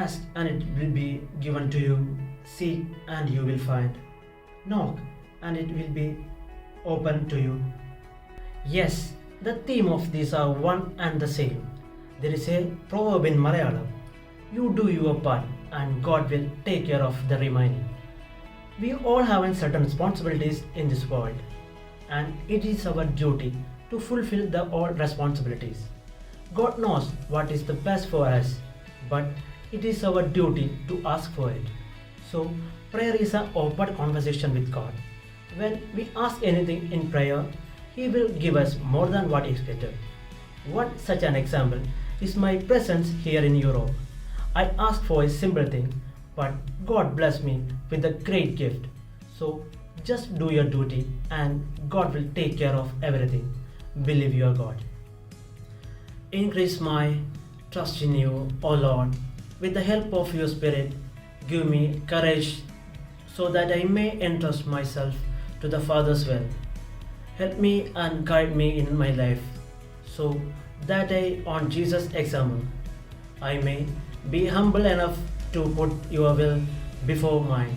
Ask and it will be given to you. Seek and you will find. Knock and it will be open to you. Yes, the theme of these are one and the same. There is a proverb in Malayalam. You do your part and God will take care of the remaining. We all have certain responsibilities in this world, and it is our duty to fulfill the all responsibilities. God knows what is the best for us, but it is our duty to ask for it. So, prayer is an open conversation with God. When we ask anything in prayer, He will give us more than what we expected. One such an example is my presence here in Europe. I asked for a simple thing, but God blessed me with a great gift. So just do your duty and God will take care of everything. Believe your God. Increase my trust in you, O Lord. With the help of your Spirit, give me courage so that I may entrust myself to the Father's will. Help me and guide me in my life so that I, on Jesus' example, I may be humble enough to put your will before mine.